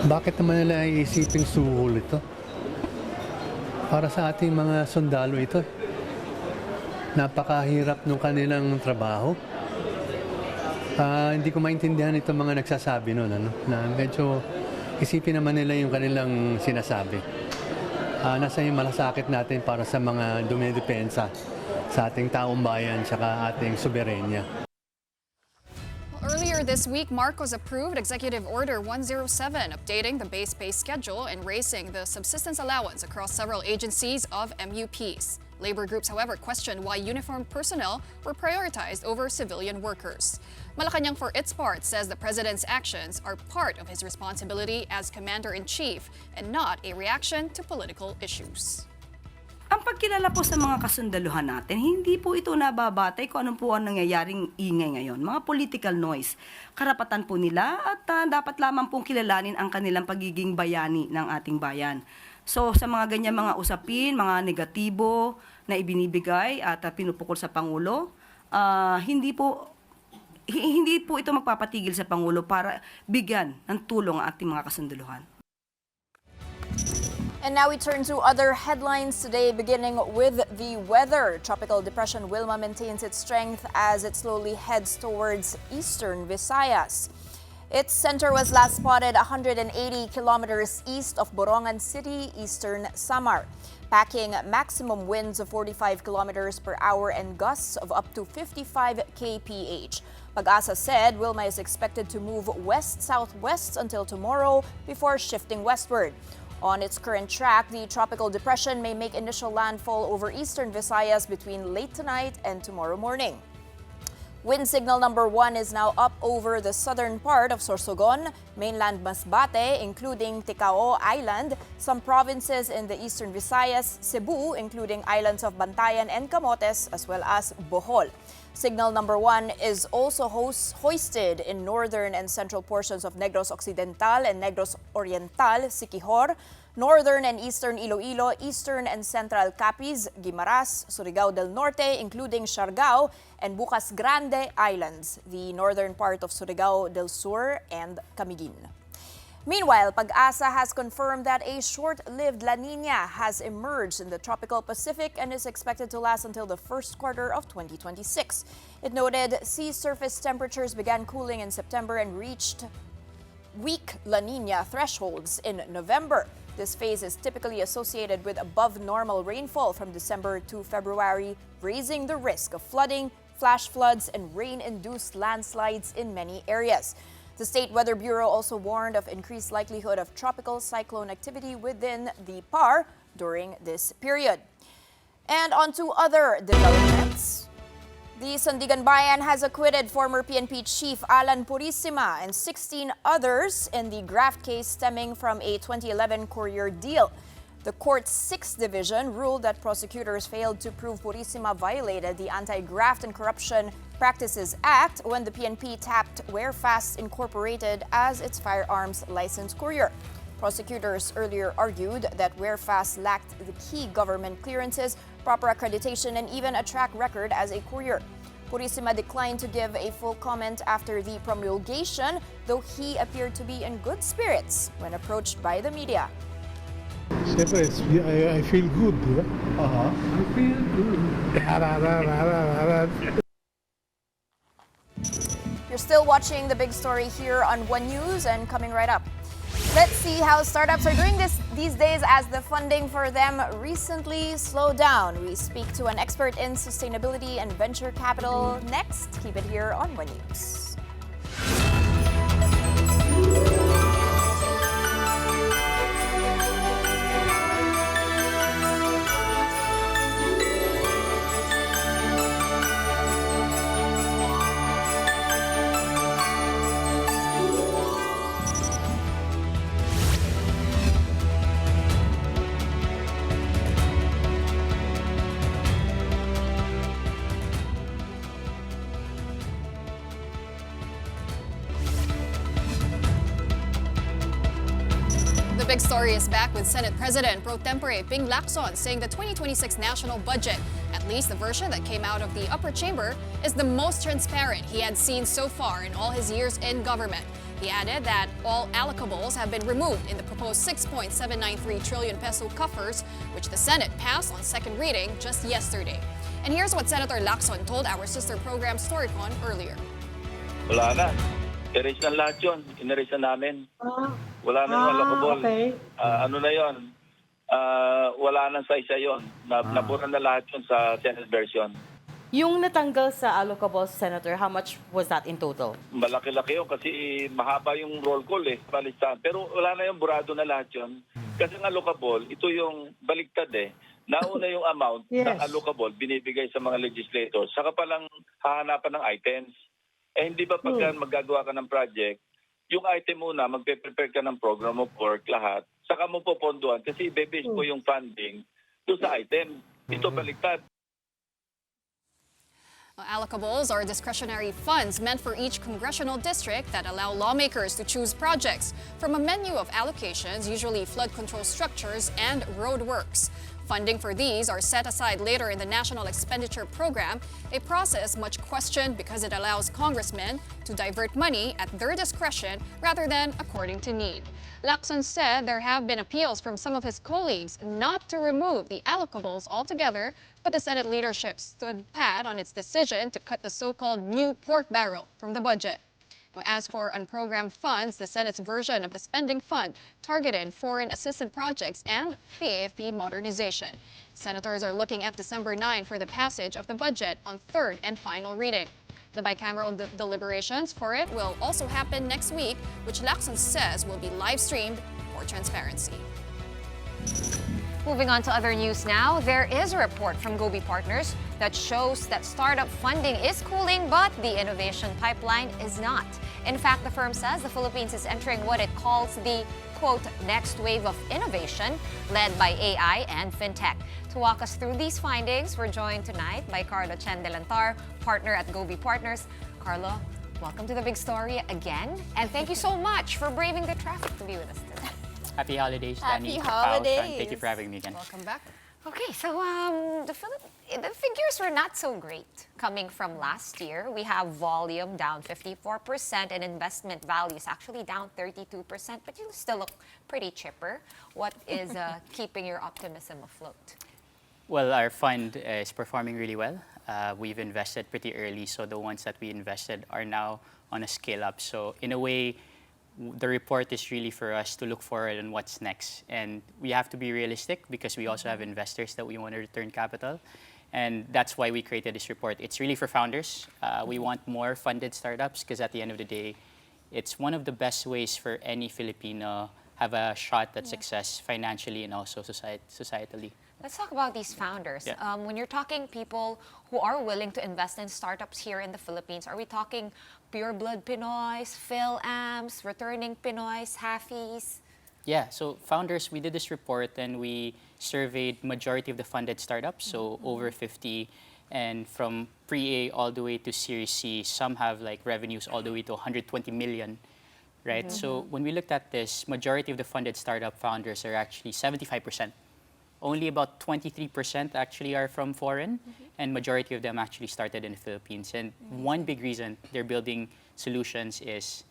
Bakit naman nila iisiping suhol ito? Para sa ating mga sundalo ito. Napakahirap ng kanilang trabaho. Hindi ko maintindihan itong mga nagsasabi nun, na medyo isipin naman nila yung kanilang sinasabi. Nasa yung malasakit natin para sa mga dumidepensa sa ating taong bayan at ating soberenya. Earlier this week, Marcos approved Executive Order 107, updating the base pay schedule and raising the subsistence allowance across several agencies of MUPs. Labor groups, however, questioned why uniformed personnel were prioritized over civilian workers. Malacanang, for its part, says the president's actions are part of his responsibility as commander-in-chief and not a reaction to political issues. Ang pagkilala po sa mga kasundaluhan natin, hindi po ito nababatay kung ano po ang nangyayaring ingay ngayon. Mga political noise. Karapatan po nila at dapat lamang pong kilalanin ang kanilang pagiging bayani ng ating bayan. So sa mga ganyan mga usapin, mga negatibo na ibinibigay at pinupukol sa Pangulo, hindi po ito magpapatigil sa Pangulo para bigyan ng tulong ang ating mga kasundaluhan. And now we turn to other headlines today, beginning with the weather. Tropical Depression Wilma maintains its strength as it slowly heads towards eastern Visayas. Its center was last spotted 180 kilometers east of Borongan City, eastern Samar, packing maximum winds of 45 kilometers per hour and gusts of up to 55 kph. Pag-asa said Wilma is expected to move west-southwest until tomorrow before shifting westward. On its current track, the tropical depression may make initial landfall over eastern Visayas between late tonight and tomorrow morning. Wind signal number 1 is now up over the southern part of Sorsogon, mainland Masbate, including Ticao Island, some provinces in the eastern Visayas, Cebu, including islands of Bantayan and Camotes, as well as Bohol. Signal number 1 is also hoisted in northern and central portions of Negros Occidental and Negros Oriental, Siquijor, northern and eastern Iloilo, eastern and central Capiz, Guimaras, Surigao del Norte, including Siargao, and Bucas Grande Islands, the northern part of Surigao del Sur and Camiguin. Meanwhile, Pag-asa has confirmed that a short-lived La Niña has emerged in the tropical Pacific and is expected to last until the first quarter of 2026. It noted sea surface temperatures began cooling in September and reached weak La Niña thresholds in November. This phase is typically associated with above normal rainfall from December to February, raising the risk of flooding, flash floods, and rain-induced landslides in many areas. The State Weather Bureau also warned of increased likelihood of tropical cyclone activity within the PAR during this period. And on to other developments. The Sandigan Bayan has acquitted former PNP Chief Alan Purisima and 16 others in the graft case stemming from a 2011 courier deal. The court's 6th division ruled that prosecutors failed to prove Purisima violated the Anti-Graft and Corruption Practices Act when the PNP tapped Warefast Incorporated as its firearms license courier. Prosecutors earlier argued that Warefast lacked the key government clearances, proper accreditation, and even a track record as a courier. Purisima declined to give a full comment after the promulgation, though he appeared to be in good spirits when approached by the media. Siyempre, I feel good, di ba? I feel good. You're still watching the big story here on One News, and coming right up. Let's see how startups are doing these days as the funding for them recently slowed down. We speak to an expert in sustainability and venture capital next. Keep it here on One News. The big story is back with Senate President Pro Tempore Ping Lacson saying the 2026 national budget, at least the version that came out of the upper chamber, is the most transparent he had seen so far in all his years in government. He added that all allocables have been removed in the proposed 6.793 trillion peso coffers, which the Senate passed on second reading just yesterday. And here's what Senator Lacson told our sister program Storycon earlier. Wala na. Erase na lahat yun. Inerase na namin. Wala na yung allocable. Okay. Ano na yun? Wala nang sa isa yun. Nabura na lahat yun sa Senate version. Yung natanggal sa allocable, Senator, how much was that in total? Malaki-laki yun kasi mahaba yung roll call palistahan. Pero wala na yung burado na lahat yun. Kasi ang allocable, ito yung baliktad Nauna yung amount Yes. ng allocable binibigay sa mga legislators. Saka palang hahanapan ng items. Hindi ba pagka maggagawa ka ng project, yung item muna, magpe-prepare ka ng program of work, lahat, saka mo poponduhan kasi ibebase mo yung funding doon sa item. Ito baliktad. Allocables are discretionary funds meant for each congressional district that allow lawmakers to choose projects from a menu of allocations, usually flood control structures and roadworks. Funding for these are set aside later in the National Expenditure Program, a process much questioned because it allows congressmen to divert money at their discretion rather than according to need. Lacson said there have been appeals from some of his colleagues not to remove the allocables altogether, but the Senate leadership stood pat on its decision to cut the so-called new pork barrel from the budget. As for unprogrammed funds, the Senate's version of the spending fund targeted foreign assisted projects and the AFP modernization. Senators are looking at December 9 for the passage of the budget on third and final reading. The bicameral deliberations for it will also happen next week, which Lacson says will be live-streamed for transparency. Moving on to other news now, there is a report from Gobi Partners that shows that startup funding is cooling, but the innovation pipeline is not. In fact, the firm says the Philippines is entering what it calls the, quote, next wave of innovation led by AI and fintech. To walk us through these findings, we're joined tonight by Carlo Chandelantar, partner at Gobi Partners. Carlo, welcome to the big story again, and thank you so much for braving the traffic to be with us today. Happy holidays, Happy Danny. holidays. Sean, thank you for having me again. Welcome back. Okay, so the figures were not so great coming from last year. We have volume down 54% and investment values actually down 32%, but you still look pretty chipper. What is keeping your optimism afloat? Well, our fund is performing really well. We've invested pretty early, so the ones that we invested are now on a scale up. So in a way, the report is really for us to look forward on what's next. And we have to be realistic because we also have investors that we want to return capital. And that's why we created this report. It's really for founders. We want more funded startups because at the end of the day, it's one of the best ways for any Filipino have a shot at success financially and also societally. Let's talk about these founders. Yeah. When you're talking people who are willing to invest in startups here in the Philippines, are we talking pure blood Pinoys, PhilAms, returning Pinoys, halfies? Yeah, so founders, we did this report and we surveyed majority of the funded startups, so over 50, and from pre-A all the way to Series C, some have like revenues all the way to 120 million, right? So when we looked at this, majority of the funded startup founders are actually 75%. Only about 23% actually are from foreign, and majority of them actually started in the Philippines. And one big reason they're building solutions is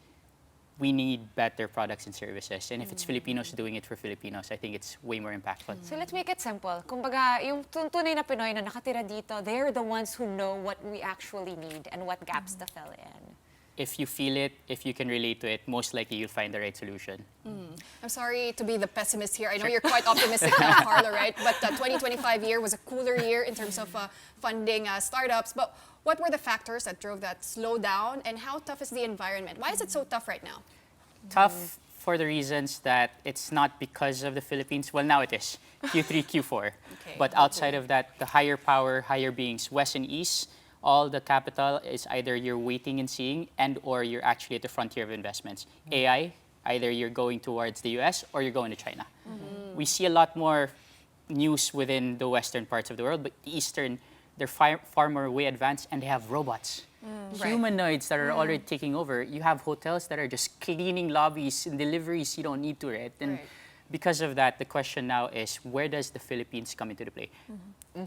we need better products and services. And if it's Filipinos doing it for Filipinos, I think it's way more impactful. So let's make it simple. Kumbaga, yung tunay na Pinoy na nakatira dito, they're the ones who know what we actually need and what gaps to fill in. If you feel it, if you can relate to it, most likely you'll find the right solution. I'm sorry to be the pessimist here. I know you're quite optimistic now, Carlo, right? But the 2025 year was a cooler year in terms of funding startups. But what were the factors that drove that slowdown, and how tough is the environment? Why is it so tough right now? Tough for the reasons that it's not because of the Philippines. Well, now it is, Q3, Q4. But outside of that, the higher power, higher beings, West and East, all the capital is either you're waiting and seeing and or you're actually at the frontier of investments. AI, either you're going towards the US or you're going to China. We see a lot more news within the western parts of the world, but the eastern, they're far more way advanced and they have robots. Humanoids that are already taking over. You have hotels that are just cleaning lobbies and deliveries you don't need to, right? And because of that, the question now is, where does the Philippines come into the play?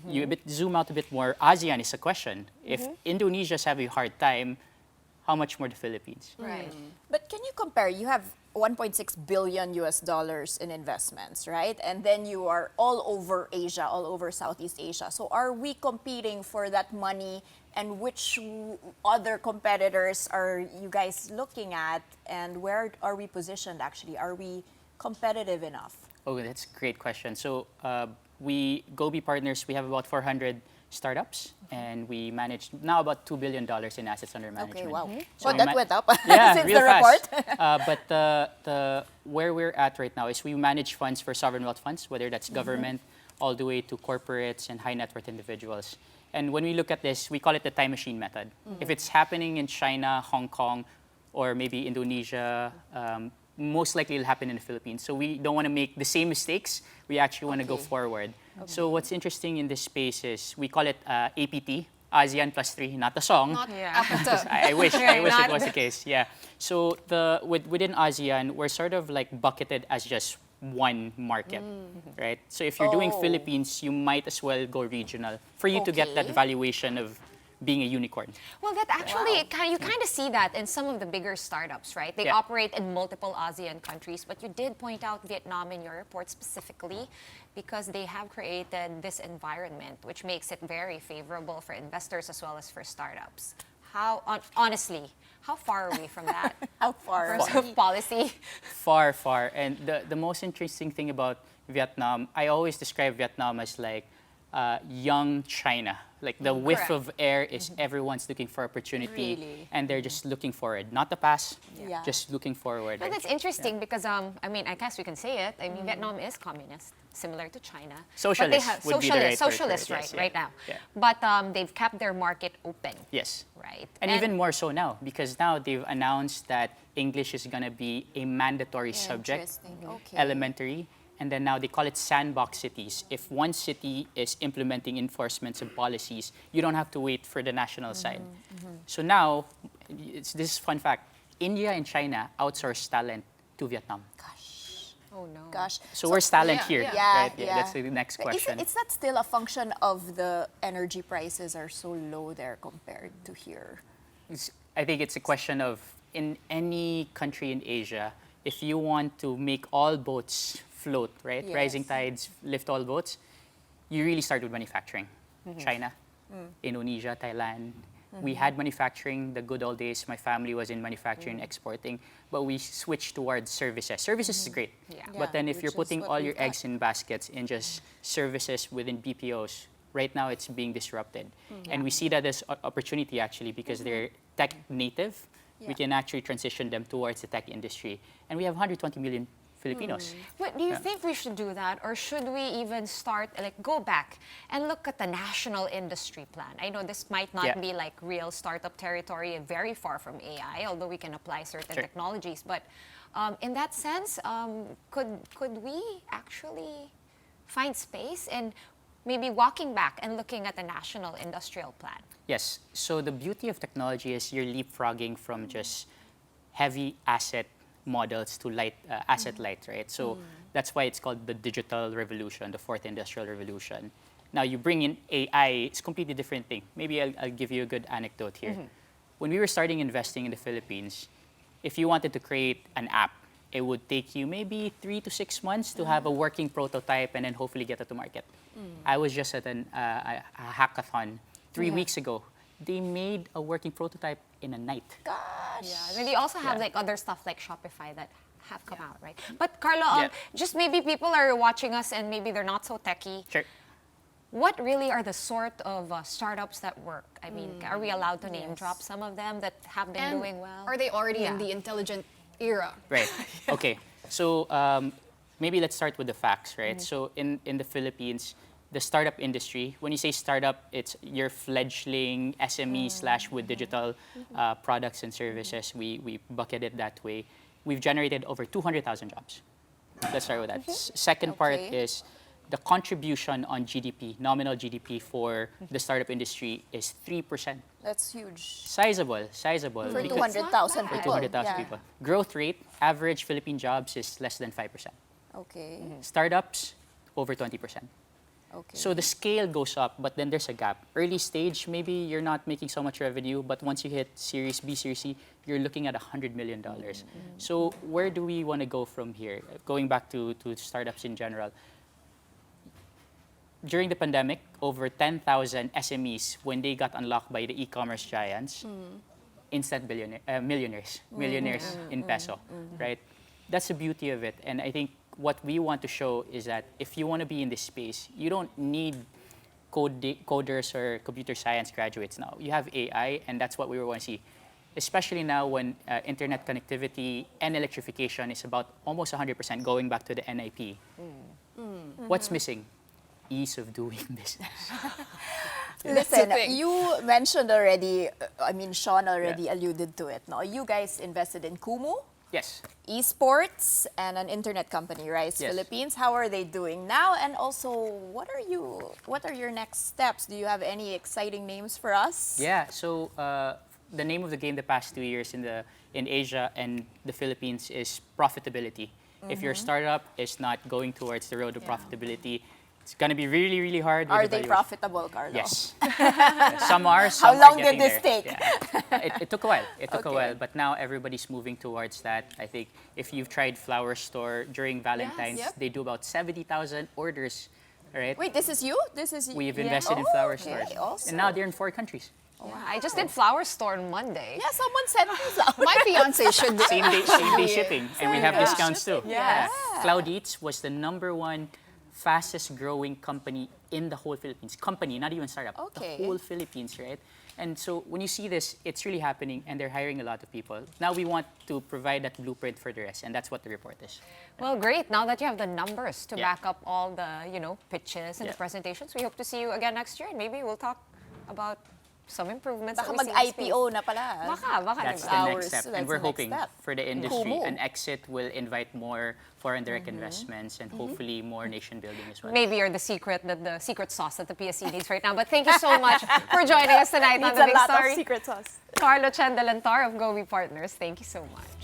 You zoom out a bit more, ASEAN is a question. If Indonesia's having a hard time, how much more the Philippines? Right. But can you compare? You have 1.6 billion US dollars in investments, right? And then you are all over Asia, all over Southeast Asia. So are we competing for that money? And which other competitors are you guys looking at? And where are we positioned actually? Are we competitive enough? Oh, that's a great question. So we, Gobi Partners, we have about 400 startups, and we manage now about $2 billion in assets under management. Okay, wow. So So that went up yeah, since real the fast. report. But the where we're at right now is we manage funds for sovereign wealth funds, whether that's government, all the way to corporates and high net worth individuals. And when we look at this, we call it the time machine method. If it's happening in China, Hong Kong, or maybe Indonesia, most likely it'll happen in the Philippines. So we don't want to make the same mistakes. We actually want to go forward. So what's interesting in this space is we call it APT, ASEAN plus 3, not the song. Not I wish it was the case. Yeah. So within ASEAN, we're sort of like bucketed as just one market, right? So if you're doing Philippines, you might as well go regional for you to get that valuation of being a unicorn. Well, that actually, you kind of see that in some of the bigger startups, right? They operate in multiple ASEAN countries, but you did point out Vietnam in your report specifically because they have created this environment, which makes it very favorable for investors as well as for startups. Honestly, how far are we from that? How far? In terms of policy? Far, far. And the most interesting thing about Vietnam, I always describe Vietnam as like young China. Like the whiff Correct. of air is everyone's looking for opportunity, Really? and they're just looking forward, not the past, Yeah. just looking forward. But that's interesting because, I mean, I guess we can say it. I mean, Vietnam is communist, similar to China. Socialist But they have, would be the right word for it, socialist, yes, right, yeah. right now. Yeah. But they've kept their market open, Yes. right? And even more so now, because now they've announced that English is going to be a mandatory subject, Interesting. Okay. elementary, and then now they call it sandbox cities. If one city is implementing enforcements and policies, you don't have to wait for the national side. So now, this is fun fact, India and China outsource talent to Vietnam. Oh no. Gosh. So where's talent here? Yeah, Right? yeah. That's the next But question. Is that still a function of the energy prices are so low there compared to here? I think it's a question of, in any country in Asia, if you want to make all boats float, right? Yes. Rising tides lift all boats, you really start with manufacturing. China, Indonesia, Thailand. We had manufacturing, the good old days. My family was in manufacturing, exporting, but we switched towards services. Services is great, Yeah. but then if which you're is putting what all we've your got. eggs in baskets in just services within BPOs, right now it's being disrupted. And we see that as an opportunity actually because they're tech native. We Yeah. can actually transition them towards the tech industry. And we have 120 million Filipinos. But do you Yeah. think we should do that, or should we even start, like, go back and look at the national industry plan? I know this might not Yeah. be like real startup territory, very far from AI, although we can apply certain Sure. technologies. But in that sense, could we actually find space and maybe walking back and looking at the national industrial plan? Yes. So the beauty of technology is you're leapfrogging from just heavy asset models to light asset light, right? So that's why it's called the digital revolution, the fourth industrial revolution. Now you bring in AI, it's a completely different thing. Maybe I'll give you a good anecdote here. When we were starting investing in the Philippines, if you wanted to create an app, it would take you maybe 3 to 6 months to have a working prototype and then hopefully get it to market. I was just at a hackathon 3 weeks ago. They made a working prototype in a night. Yeah, and they also have Yeah. like other stuff like Shopify that have come out, right? But Carlo, Yeah. just maybe people are watching us and maybe they're not so techy. Sure. What really are the sort of startups that work? I mean, are we allowed to name drop some of them that have been And doing well? are they already in Yeah. the intelligent era? Right. Okay. So maybe let's start with the facts, right? So in the Philippines, the startup industry, when you say startup, it's your fledgling SME slash with digital products and services. We bucket it that way. We've generated over 200,000 jobs. Let's start with that. Second part Okay. is the contribution on GDP, nominal GDP for the startup industry is 3%. That's huge. Sizable. For because- 200,000 for people. 200,000 people. Growth rate, average Philippine jobs is less than 5%. Okay. Startups, over 20%. Okay. So the scale goes up, but then there's a gap. Early stage, maybe you're not making so much revenue, but once you hit Series B, Series C, you're looking at $100 million. So where do we want to go from here? Going back to startups in general. During the pandemic, over 10,000 SMEs, when they got unlocked by the e-commerce giants, instant millionaires in peso, right? That's the beauty of it. And I think what we want to show is that if you want to be in this space, you don't need coders or computer science graduates now. You have AI, and that's what we want to see. Especially now when internet connectivity and electrification is about almost 100% going back to the NIP. What's missing? Ease of doing business. Listen, you mentioned already, Shawn already alluded to it. No? You guys invested in Kumu, Yes. esports, and an internet company, Rise Yes. Philippines. How are they doing now? And also, what are your next steps? Do you have any exciting names for us? Yeah, so the name of the game the past 2 years in Asia and the Philippines is profitability. If your startup is not going towards the road to profitability, it's going to be really, really hard. with Are they evaluation. profitable, Carlo? Yes. Some are. How Some long are did getting this there. take? Yeah. It took a while. It took a Okay. while, but now everybody's moving towards that. I think if you've tried Flower Store during Valentine's, Yep. they do about 70,000 orders, right? Wait, this is you? This is you? We've invested in Oh, Flower okay, Stores. awesome. And now they're in 4 countries. Yeah, I just did Flower Store on Monday. Yeah, someone sent me flowers. My fiance should be. Same day shipping, and we have Yeah. discounts too. Yes. Cloud Eats was the #1 fastest growing company in the whole Philippines. Company, not even startup. Okay. The whole Philippines, right? And so when you see this, it's really happening and they're hiring a lot of people. Now we want to provide that blueprint for the rest, and that's what the report is. Well, great. Now that you have the numbers to Yeah. back up all the, pitches and the presentations, we hope to see you again next year, and maybe we'll talk about some improvements. Baka that we see in the mag-IPO space. na pala. Baka, That's diba? the next step. And we're hoping for the industry, Kumu. an exit will invite more foreign direct investments and hopefully more nation building as well. Maybe you're the secret sauce that the PSE needs right now. But thank you so much for joining us tonight on Needs The a Big lot of Story. secret sauce. Carlo Chendelantar of Gobi Partners, thank you so much.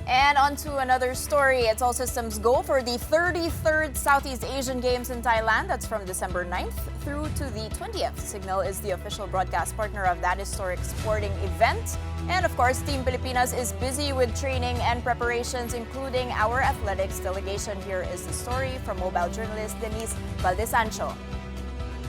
And on to another story. It's all systems go for the 33rd Southeast Asian Games in Thailand. That's from December 9th through to the 20th. Signal is the official broadcast partner of that historic sporting event. And of course, Team Pilipinas is busy with training and preparations, including our athletics delegation. Here is the story from mobile journalist Denise Valdesancho.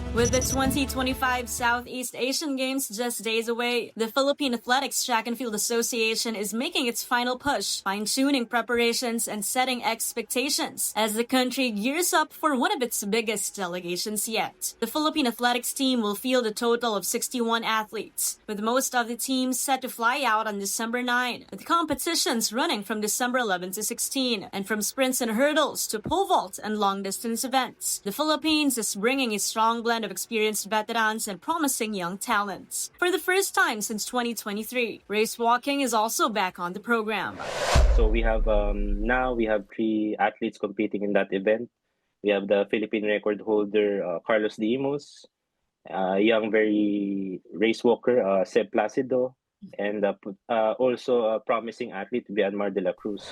With the 2025 Southeast Asian Games just days away, the Philippine Athletics Track and Field Association is making its final push, fine-tuning preparations and setting expectations as the country gears up for one of its biggest delegations yet. The Philippine athletics team will field a total of 61 athletes, with most of the teams set to fly out on December 9, with competitions running from December 11 to 16, and from sprints and hurdles to pole vault and long-distance events. The Philippines is bringing a strong blend of experienced veterans and promising young talents. For the first time since 2023, race walking is also back on the program. So we have now we have 3 athletes competing in that event. We have the Philippine record holder Carlos Diimos, young very race walker Seb Placido, and also a promising athlete Vianmar de la Cruz.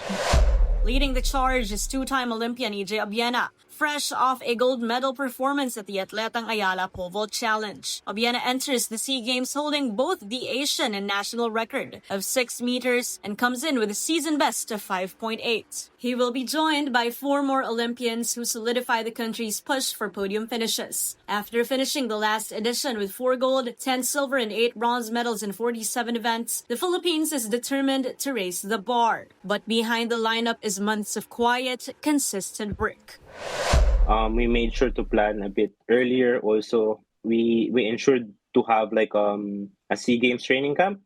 Leading the charge is two-time Olympian EJ Abiena, fresh off a gold medal performance at the Atletang Ayala Pole Vault Challenge. Abiena enters the SEA Games holding both the Asian and national record of 6 meters and comes in with a season best of 5.8. He will be joined by 4 more Olympians who solidify the country's push for podium finishes. After finishing the last edition with 4 gold, 10 silver, and 8 bronze medals in 47 events, the Philippines is determined to raise the bar. But behind the lineup is months of quiet, consistent work. We made sure to plan a bit earlier. Also, we ensured to have like a SEA Games training camp.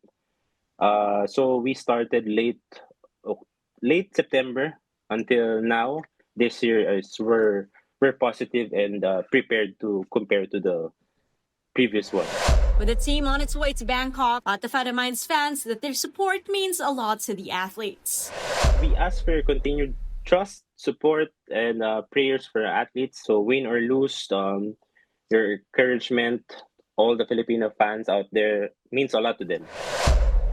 So we started late September until now. This year we're positive and prepared to compare to the previous one. With the team on its way to Bangkok, Atafat reminds fans that their support means a lot to the athletes. We ask for your continued trust, support, and prayers for our athletes. So win or lose, your encouragement, all the Filipino fans out there means a lot to them.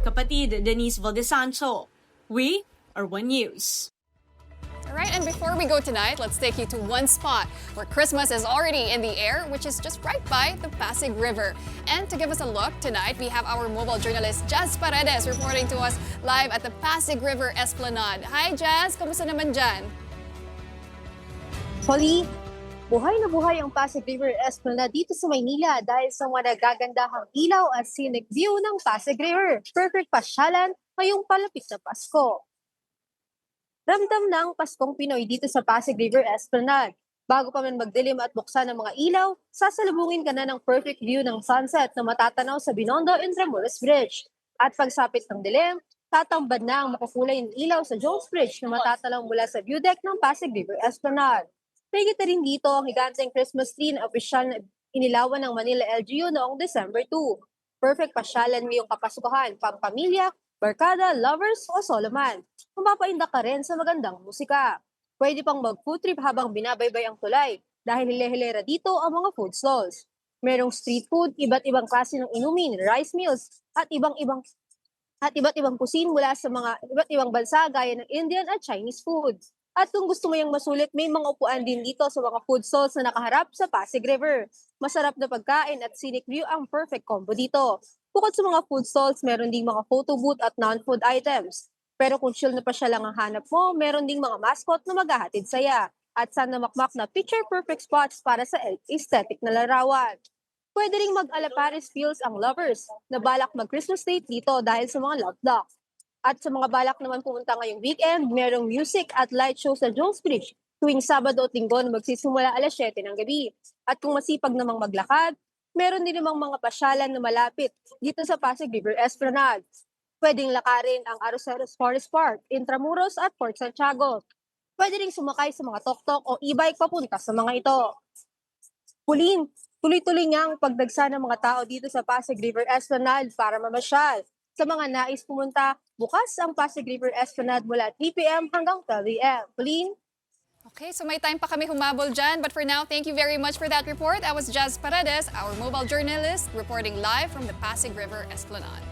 Kapatid Denise Valdesancho, we are One News. All right, and before we go tonight, let's take you to one spot where Christmas is already in the air, which is just right by the Pasig River. And to give us a look tonight, we have our mobile journalist Jazz Paredes reporting to us live at the Pasig River Esplanade. Hi Jazz, kamusta naman dyan? Holly, buhay na buhay ang Pasig River Esplanade dito sa Maynila dahil sa mga nagagandahang ilaw at scenic view ng Pasig River. Perfect pasyalan ngayong palapit na Pasko. Ramdam ng Paskong Pinoy dito sa Pasig River Esplanade. Bago pa man magdilim at buksan ng mga ilaw, sasalubungin ka na ng perfect view ng sunset na matatanaw sa Binondo Intramuros Bridge. At pagsapit ng dilim, tatambad na ang makukulay ng ilaw sa Jones Bridge na matatalaw mula sa view deck ng Pasig River Esplanade. Higit rin dito ang higanteng Christmas tree na opisyal na inilawan ng Manila LGU noong December 2. Perfect pasyalan ngayong Kapaskuhan, pampamilya, barkada, lovers o soloman. Mapapainda ka rin sa magandang musika. Pwede pang mag-food trip habang binabaybay ang tulay dahil hile-hilera dito ang mga food stalls. Merong street food, iba't ibang klase ng inumin, rice meals at iba't ibang cuisine mula sa mga iba't ibang bansa gaya ng Indian at Chinese food. At kung gusto mo yung masulit, may mga upuan din dito sa mga food stalls na nakaharap sa Pasig River. Masarap na pagkain at scenic view ang perfect combo dito. Bukod sa mga food stalls, meron ding mga photo booth at non-food items. Pero kung chill na pa siya lang ang hanap mo, meron ding mga mascot na maghahatid saya. At sana makmak na picture-perfect spots para sa aesthetic na larawan. Pwede ring mag-Alapares feels ang lovers na balak mag-Christmas date dito dahil sa mga love dock. At sa mga balak naman pumunta ngayong weekend, merong music at light show sa Jones Bridge Tuwing Sabado at Linggo na magsisimula alas 7 ng gabi. At kung masipag namang maglakad, meron din namang mga pasyalan na malapit dito sa Pasig River Esplanade. Pwedeng lakarin ang Aroseros Forest Park, Intramuros at Port Santiago. Pwede ring sumakay sa mga tok-tok o e-bike papunta sa mga ito. Pauline, tuloy-tuloy nga ang pagdagsa ng mga tao dito sa Pasig River Esplanade para mamasyal. Sa mga nais pumunta, bukas ang Pasig River Esplanade mula 3 p.m. hanggang 12 a.m. Pauline? Okay, so may time pa kami humabol dyan. But for now, thank you very much for that report. I was Jazz Paredes, our mobile journalist, reporting live from the Pasig River Esplanade.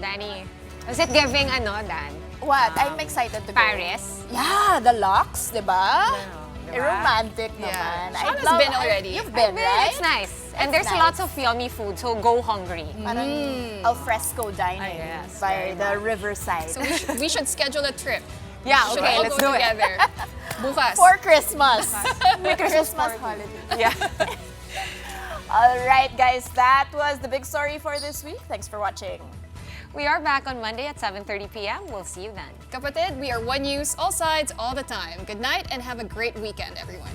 Danny, was it giving Dan? What? I'm excited to Paris? go. Yeah, the locks, diba? Diba? Romantic Yeah. naman. Shawn has been already. You've been, right? It's nice. And It's there's nice. lots of yummy food, so go hungry. Parang al fresco dining yes, by very the much. riverside. So we should schedule a trip. Yeah, We should okay, all let's go do it. together. Bukas. For Christmas. Christmas holiday. Yeah. All right, guys, that was the big story for this week. Thanks for watching. We are back on Monday at 7:30 p.m. We'll see you then. Kapatid, we are One News, all sides, all the time. Good night and have a great weekend, everyone.